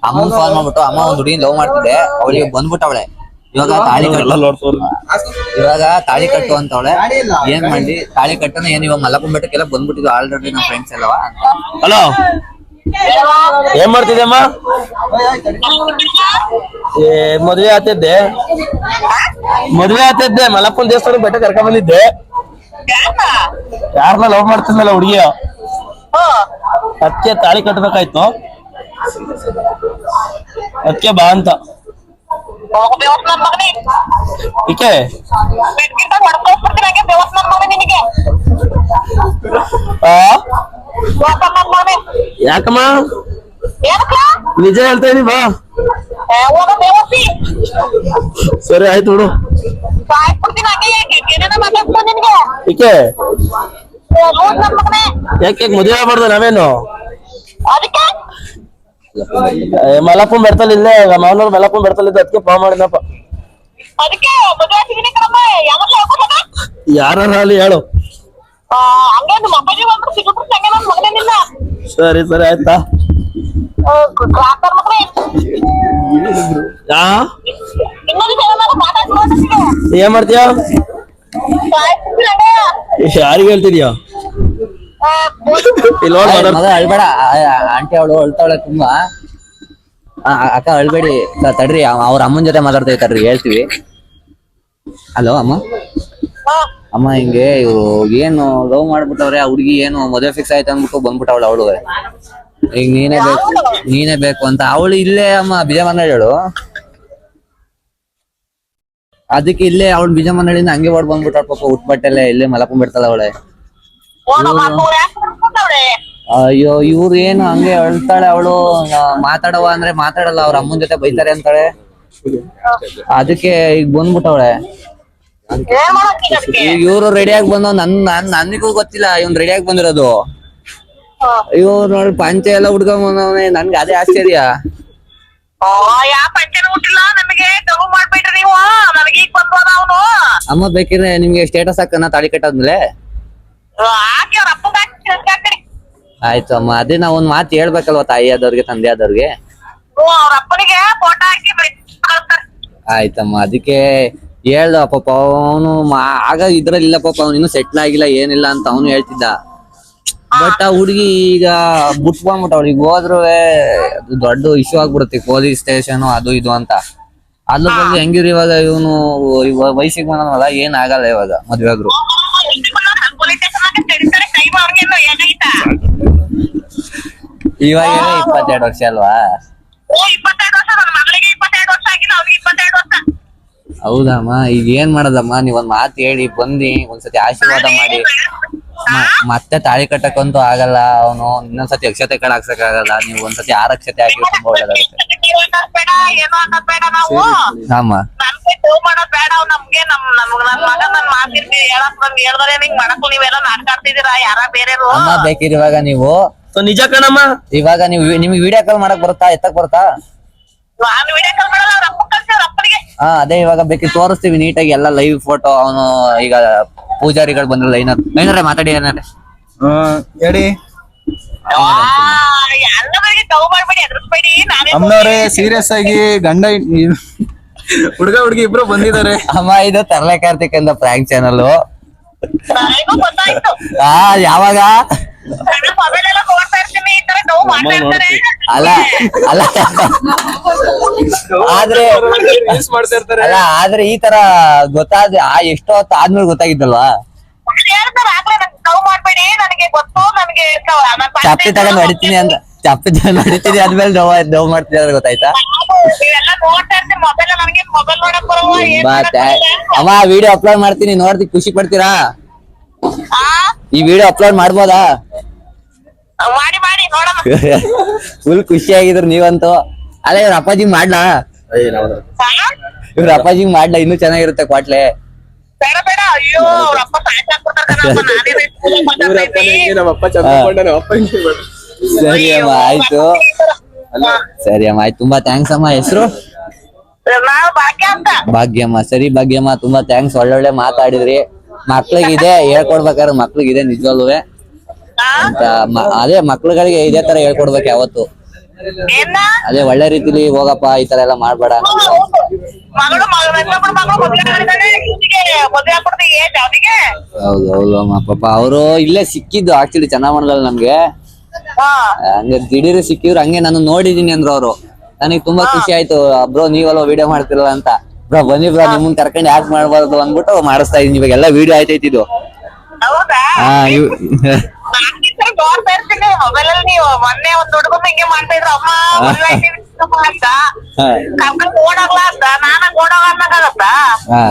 ಅಮ್ಮನ್ ಫೋನ್ ಮಾಡ್ಬಿಟ್ಟು ಅಮ್ಮ ಒಂದ್ ಹುಡುಗಿನ ಲವ್ ಮಾಡ್ತಿದ್ದೆ, ಅವಳಿಗೆ ಬಂದ್ಬಿಟ್ಟವಳೆ. ಇವಾಗ ತಾಳಿ ಕಟ್ಟು ಅಂತವಳೆ. ಏನ್ ಮಾಡ್ಲಿ, ತಾಳಿ ಕಟ್ಟನ ಏನ್ ಇವಾಗ ಮಲ್ಲಪ್ಪನ ಬೆಟ್ಟಕ್ಕೆಲ್ಲ ಬಂದ್ಬಿಟ್ಟಿದ್ವು ಆಲ್ರೆಡಿ ನಮ್ಮ ಫ್ರೆಂಡ್ಸ್ ಎಲ್ಲವ. ಹಲೋ, ಏನ್ ಮಾಡ್ತಿದ್ದಮ್ಮ? ಮದ್ವೆ ಆತಿದ್ದೆ ಮಲ್ಲಪ್ಪನ ದೇವಸ್ಥಾನ ಬೆಟ್ಟ ಕರ್ಕೊಂಡ್ ಬಂದಿದ್ದೆ. ಯಾರನ್ನ ಲವ್ ಮಾಡ್ತಿದ್ನಲ್ಲ ಹುಡುಗಿಯ, ಅದಕ್ಕೆ ತಾಳಿ ಕಟ್ಬೇಕಾಯ್ತು. ಅದಕ್ಕೆ ಬಾ ಅಂತ. ಈಕೆ ಯಾಕಮ್ಮ ನಿಜ ಹೇಳ್ತಾ ಇದೀನಿ, ಬಾ. ಸರಿ ಆಯ್ತು ಬಿಡು. ಈಕೆ ಯಾಕೆ ಮದುವೆ ಆಗ್ಬಾರ್ದು ನಾವೇನು? ಮಲ್ಲಪ್ಪನ್ ಬೆಡ್ತಲ್ಲಿ ಇಲ್ಲೇ ಮಾವನವ್ರು ಮಲ್ಲಪ್ಪನ್ ಬೆಡ್ತಲ್ಲಿ ಇದ್ದ, ಅದಕ್ಕೆ ಫೋನ್ ಮಾಡಿದಪ್ಪ. ಯಾರು ಹೇಳು. ಸರಿ ಸರಿ ಆಯ್ತಾ. ಏನ್ ಮಾಡ್ತೀಯ? ಯಾರಿಗೆ ಹೇಳ್ತಿದ್ಯಾ? ಅಳ್ಬೇಡ ಆಂಟಿ, ಅವಳು ಅಳ್ತಾವಳೆ ತುಂಬಾ. ಅಕ್ಕ ಅಳ್ಬೇಡಿ, ತಡ್ರಿ ಅವ್ರ ಅಮ್ಮನ ಜೊತೆ ಮಾತಾಡ್ತೇವೆ, ತಡ್ರಿ ಹೇಳ್ತೀವಿ. ಹಲೋ ಅಮ್ಮ. ಅಮ್ಮ ಹಿಂಗೆ ಇವ್ರು ಏನು ಲವ್ ಮಾಡ್ಬಿಟ್ಟವ್ರೆ, ಆ ಹುಡುಗಿ ಏನು ಮದುವೆ ಫಿಕ್ಸ್ ಆಯ್ತು ಅಂದ್ಬಿಟ್ಟು ಬಂದ್ಬಿಟ್ಟವಳು. ಅವಳು ಈಗ ನೀನೇ ಬೇಕು ಅಂತ ಅವಳು ಇಲ್ಲೇ ಅಮ್ಮ ಬಿಜಮನಹಳ್ಳಿ. ಅದಕ್ಕೆ ಇಲ್ಲೇ ಅವಳು ಬಿಜಮನಹಳ್ಳಿಯಿಂದ ಹಂಗೆ ಓಡ್ ಬಂದ್ಬಿಟ್ಟ ಪಾಪ. ಉಟ್ಬಟ್ಟೆಲ್ಲ ಇಲ್ಲೇ ಮಲಕೊಂಡ್ ಬಿಡ್ತಾಳ ಅವಳೆ. ಅಯ್ಯೋ ಇವ್ರು ಏನು ಹಂಗೆ ಹೇಳ್ತಾಳೆ ಅವಳು. ಮಾತಾಡವ ಅಂದ್ರೆ ಮಾತಾಡಲ್ಲ, ಅವ್ರ ಅಮ್ಮನ ಜೊತೆ ಬೈತಾರೆ ಅಂತಾಳೆ. ಅದಕ್ಕೆ ಈಗ ಬಂದ್ಬಿಟ್ಟವಳೆ. ಈಗ ಇವ್ರು ರೆಡಿಯಾಗಿ ಬಂದವ್. ನನಗೂ ಗೊತ್ತಿಲ್ಲ ಇವ್ನ್ ರೆಡಿಯಾಗಿ ಬಂದಿರೋದು. ಇವ್ರು ನೋಡಿ ಪಂಚೆ ಎಲ್ಲ ಹುಡ್ಕೊಂಡ್ ಬಂದವನೆ. ನನ್ಗೆ ಅದೇ ಆಶ್ಚರ್ಯ. ಅಮ್ಮ ಬೇಕಿದ್ರೆ ನಿಮ್ಗೆ ಸ್ಟೇಟಸ್ ಹಾಕನ ತಾಳಿ ಕಟ್ಟಾದ್ಮೇಲೆ. ಆಯ್ತು ಅಮ್ಮ, ಅದೇ ನಾವ್ ಒಂದ್ ಮಾತು ಹೇಳ್ಬೇಕಲ್ವ ತಾಯಿ ಆದವ್ರಿಗೆ, ತಂದೆ ಆದವ್ರಿಗೆ. ಆಯ್ತಮ್ಮ, ಅದಕ್ಕೆ ಹೇಳ್ದ ಪಾಪ. ಅವನು ಆಗ ಇದ್ರಲ್ಲಿ ಪಾಪ, ಅವ್ನು ಇನ್ನೂ ಸೆಟ್ಲ್ ಆಗಿಲ್ಲ ಏನಿಲ್ಲ ಅಂತ ಅವನು ಹೇಳ್ತಿದ್ದ. ಬಟ್ ಆ ಹುಡುಗಿ ಈಗ ಬಿಟ್ಕೊಂಡ್ಬಿಟ್ಟ. ಅವ್ಳಿಗೆ ಹೋದ್ರು ಅದು ದೊಡ್ಡ ಇಶ್ಯೂ ಆಗ್ಬಿಡುತ್ತೆ, ಪೊಲೀಸ್ ಸ್ಟೇಷನ್ ಅದು ಇದು ಅಂತ. ಅಲ್ಲ ಬಂದು ಹೆಂಗಿರು ಇವಾಗ ಇವನು ವಯಸ್ಸಿಗೆ ಬಂದವಲ್ಲ, ಏನ್ ಆಗಲ್ಲ ಇವಾಗ ಮದ್ವೆ ಆದ್ರು. ಇವಾಗ 22 ವರ್ಷ ಅಲ್ವಾ? ಹೌದಮ್ಮ, ಈಗ ಏನ್ ಮಾಡೋದಮ್ಮ? ನೀವೊಂದ್ ಮಾತು ಹೇಳಿ ಬಂದಿ, ಒಂದ್ಸತಿ ಆಶೀರ್ವಾದ ಮಾಡಿ. ಮತ್ತೆ ತಾಳಿ ಕಟ್ಟಕ್ಕಂತೂ ಆಗಲ್ಲ. ಅವನು ಇನ್ನೊಂದ್ಸತಿ ಅಕ್ಷತೆ ಕಡೆ ಹಾಕ್ಸಕ್ ಆಗಲ್ಲ. ನೀವು ಒಂದ್ಸತಿ 6 ಅಕ್ಷತೆ ಹಾಕಿ ತುಂಬಾ ಒಳ್ಳೇದಾಗುತ್ತೆ. ಅಮ್ಮ ಅಮ್ಮ ಬೇಕಿದ್ರೆ ಇವಾಗ ನೀವು ನಿಜ ಕಣಮ್ಮ. ಇವಾಗ ನಿಮ್ಗೆ ವಿಡಿಯೋ ಕಾಲ್ ಮಾಡಕ್ ಬರುತ್ತಾ, ಎತ್ತಕ್ ಬರುತ್ತಾ? ಹಾ ಅದೇ, ಇವಾಗ ಬೇಕಿ ತೋರಿಸ್ತೀವಿ ನೀಟಾಗಿ ಎಲ್ಲ ಲೈವ್ ಫೋಟೋ. ಅವನು ಈಗ ಪೂಜಾರಿಗಳು ಬಂದ್ರಲ್ಲ, ಏನಾರ ಮಾತಾಡಿ. ಏನಾರ ಹೇಳಿ ಅಮ್ಮನವ್ರೆ, ಸೀರಿಯಸ್ ಆಗಿ ಗಂಡ ಹುಡುಗ ಹುಡುಗಿ ಇಬ್ರು ಬಂದಿದ್ದಾರೆ. ಅಮ್ಮ ಇದು ತರಲೆ ಕಾರ್ತಿಕ್ ಅಂತ ಪ್ರಾಂಕ್ ಚಾನಲ್. ಯಾವಾಗ ಅಲ್ಲ ಅಲ್ಲ ಆದ್ರೆ ಈ ತರ ಗೊತ್ತಾದ ಎಷ್ಟೋ ಹೊತ್ತು ಆದ್ಮೇಲೆ ಗೊತ್ತಾಗಿದ್ದಲ್ವಾ? ಚಾಪಿ ತಗೊಂಡ್ ಹೊಡಿತೀನಿ ಅಂತ, ಚಾಪಿ ತಗೊಂಡ್ ಹೊಡಿತೀನಿ ಆದ್ಮೇಲೆ ನೋವು ಮಾಡ್ತೀನಿ ಗೊತ್ತಾಯ್ತಾ? ಅಮ್ಮ ವಿಡಿಯೋ ಅಪ್ಲೋಡ್ ಮಾಡ್ತೀನಿ, ನೋಡ್ತಿ ಖುಷಿ ಪಡ್ತೀರಾ? ಈ ವಿಡಿಯೋ ಅಪ್ಲೋಡ್ ಮಾಡ್ಬೋದಾ? ಫುಲ್ ಖುಷಿ ಆಗಿದ್ರು ನೀವಂತೂ. ಅಲ್ಲ ಇವ್ರ ಅಪ್ಪಾಜಿ ಮಾಡ್ಲಾ? ಇವ್ರ ಅಪ್ಪಾಜಿ ಮಾಡ್ಲಾ? ಇನ್ನೂ ಚೆನ್ನಾಗಿರುತ್ತೆ ಕ್ವಾಟ್ಲೆ. ಸರಿ ಅಮ್ಮ ಆಯ್ತು. ಸರಿ ಅಮ್ಮ ಆಯ್ತು, ತುಂಬಾ ಥ್ಯಾಂಕ್ಸ್ ಅಮ್ಮ. ಹೆಸರು ಭಾಗ್ಯಮ್ಮ. ಸರಿ ಭಾಗ್ಯಮ್ಮ, ತುಂಬಾ ಥ್ಯಾಂಕ್ಸ್. ಒಳ್ಳೊಳ್ಳೆ ಮಾತಾಡಿದ್ರಿ. ಮಕ್ಳಿಗಿದೆ ಹೇಳ್ಕೊಡ್ಬೇಕಾದ್ರೆ, ಮಕ್ಳಿಗಿದೆ ನಿಜವಲ್ವೇ ಅಂತ. ಅದೇ ಮಕ್ಳುಗಳಿಗೆ ಇದೇ ತರ ಹೇಳ್ಕೊಡ್ಬೇಕು ಯಾವತ್ತು. ಏನ ಅದೇ ಒಳ್ಳೆ ರೀತಿಲಿ ಹೋಗಪ್ಪ, ಈ ತರ ಎಲ್ಲ ಮಾಡ್ಬೇಡ. ಮಗಳು ಮದುವೆ ಆಗಿದ್ದಾಳೆ, ಇವ್ನಿಗೆ ಮದುವೆ ಹಾಕೊಡ್ತೀವಿ ಏಜ್ ಅವನಿಗೆ. ಹೌದು ಹೌದು ಅಮ್ಮ, ಪಾಪ ಅವರು ಇಲ್ಲೇ ಸಿಕ್ಕಿದ್ದು ಆಕ್ಚುಲಿ ಚನ್ನಮಣಗಲ್ ನಮ್ಗೆ. ಹಾ ಹಂಗೆ ದಿಢೀರ್ ಸಿಕ್ಕಿದ್ರು, ಹಂಗೆ ನಾನು ನೋಡಿದೀನಿ ಅಂದ್ರು ಅವರು. ನನಗೆ ತುಂಬಾ ಖುಷಿ ಆಯ್ತು, ಬ್ರೋ ನೀವೆಲ್ಲ ವಿಡಿಯೋ ಮಾಡ್ತಿರಲ್ಲ ಅಂತ. ಬ್ರೋ ಬನ್ನಿ ಬ್ರೋ, ನಿಮ್ಮನ್ ಕರ್ಕೊಂಡು ಯಾಕೆ ಮಾಡ್ಬಾರ್ದು ಅಂದ್ಬಿಟ್ಟು ಮಾಡಿಸ್ತಾ ಇದೀನಿ. ಇವಾಗೆಲ್ಲ ವಿಡಿಯೋ ಆಯ್ತೈತಿದು. ಹೌದಾ? ಹಾ ನೋಡ್ತಾ ಇರ್ತೀನಿ ಮೊಬೈಲ್ ಅಲ್ಲಿ. ನೀವು ಮೊನ್ನೆ ಒಂದ್ ಹುಡುಗನ ಹಿಂಗೆ ಮಾಡ್ತಾ ಇದ್ರು, ಅಮ್ಮ ಮದ್ವೆ ಆಯ್ತೀವಿ ಅಂತ ಕರ್ಕೊಂಡ್ ಓಡೋಗ್ಲಾ ಅಂತ. ನಾನಾಗ ಓಡೋಗ ಅನ್ನಕ್ಕಾಗತ್ತಾ? ಹಾ